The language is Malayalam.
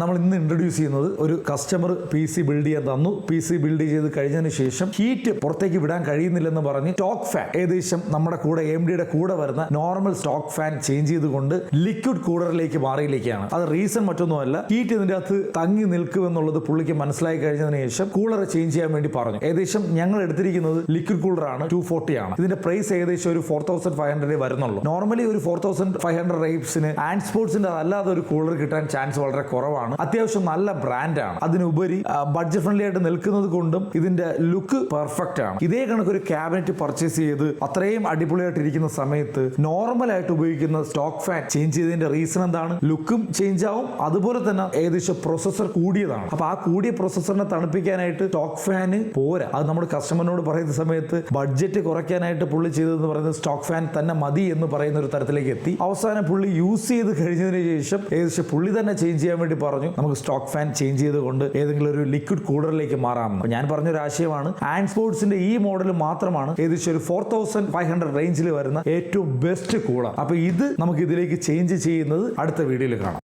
നമ്മൾ ഇന്ന് ഇൻട്രൊഡ്യൂസ് ചെയ്യുന്നത് ഒരു കസ്റ്റമർ പി സി ബിൽഡ് ചെയ്യാൻ തന്നു. പി സി ബിൽഡ് ചെയ്ത് കഴിഞ്ഞതിന് ശേഷം ഹീറ്റ് പുറത്തേക്ക് വിടാൻ കഴിയുന്നില്ലെന്ന് പറഞ്ഞ് സ്റ്റോക്ക് ഫാൻ ഏകദേശം നമ്മുടെ കൂടെ AMD കൂടെ വരുന്ന നോർമൽ സ്റ്റോക്ക് ഫാൻ ചേഞ്ച് ചെയ്തുകൊണ്ട് ലിക്വിഡ് കൂളറിലേക്ക് മാറിയിലേക്കാണ്. അത് റീസൺ മറ്റൊന്നുമല്ല, ഹീറ്റ് ഇതിന്റെ അകത്ത് തങ്ങി നിൽക്കുമെന്നുള്ളത് പുള്ളിക്ക് മനസ്സിലായി കഴിഞ്ഞതിന് ശേഷം കൂളർ ചേഞ്ച് ചെയ്യാൻ വേണ്ടി പറഞ്ഞു. ഏകദേശം ഞങ്ങൾ എടുത്തിരിക്കുന്നത് ലിക്വിഡ് കൂളറാണ്, 240 ആണ്. ഇതിന്റെ പ്രൈസ് ഏകദേശം ഒരു 4500 വരുന്നുള്ളൂ. നോർമലി ഒരു 4500 റേപ്സിന് ആൻഡ് സ്പോർട്സിന്റെ അല്ലാതെ ഒരു കൂളർ കിട്ടാൻ ചാൻസ് വളരെ കുറവാണ്. അത്യാവശ്യം നല്ല ബ്രാൻഡാണ്. അതിനുപരി ബഡ്ജറ്റ് ഫ്രണ്ട്ലി ആയിട്ട് നിൽക്കുന്നത് കൊണ്ടും ഇതിന്റെ ലുക്ക് പെർഫെക്റ്റ് ആണ്. ഇതേ കണക്കൊരു ക്യാബിനറ്റ് പർച്ചേസ് ചെയ്ത് അത്രയും അടിപൊളിയായിട്ട് ഇരിക്കുന്ന സമയത്ത് നോർമൽ ആയിട്ട് ഉപയോഗിക്കുന്ന സ്റ്റോക്ക് ഫാൻ ചേഞ്ച് ചെയ്തതിന്റെ റീസൺ എന്താണ്? ലുക്കും ചേഞ്ച് ആവും, അതുപോലെ തന്നെ ഏകദേശം പ്രൊസസർ കൂടിയതാണ്. അപ്പൊ ആ കൂടിയ പ്രൊസസറിനെ തണുപ്പിക്കാനായിട്ട് സ്റ്റോക്ക് ഫാന് പോരാ. അത് നമ്മുടെ കസ്റ്റമറിനോട് പറയുന്ന സമയത്ത് ബഡ്ജറ്റ് കുറയ്ക്കാനായിട്ട് പുള്ളി ചെയ്തതെന്ന് പറയുന്നത് സ്റ്റോക്ക് ഫാൻ തന്നെ മതി എന്ന് പറയുന്ന ഒരു തരത്തിലേക്ക് എത്തി. അവസാനം പുള്ളി യൂസ് ചെയ്ത് കഴിഞ്ഞതിന് ശേഷം ഏകദേശം പുള്ളി തന്നെ ചേഞ്ച് ചെയ്യാൻ വേണ്ടി പറഞ്ഞു നമുക്ക് സ്റ്റോക്ക് ഫാൻ ചേഞ്ച് ചെയ്തുകൊണ്ട് ഏതെങ്കിലും ഒരു ലിക്വിഡ് കൂളറിലേക്ക് മാറാമെന്ന്. ഞാൻ പറഞ്ഞൊരു ആശയമാണ്. ആൻഡ് സ്പോർട്സിന്റെ ഈ മോഡൽ മാത്രമാണ് ഏകദേശം ഒരു 4500 റേഞ്ചിൽ വരുന്ന ഏറ്റവും ബെസ്റ്റ് കൂളർ. അപ്പൊ ഇത് നമുക്ക് ഇതിലേക്ക് ചേഞ്ച് ചെയ്യുന്നത് അടുത്ത വീഡിയോയിൽ കാണാം.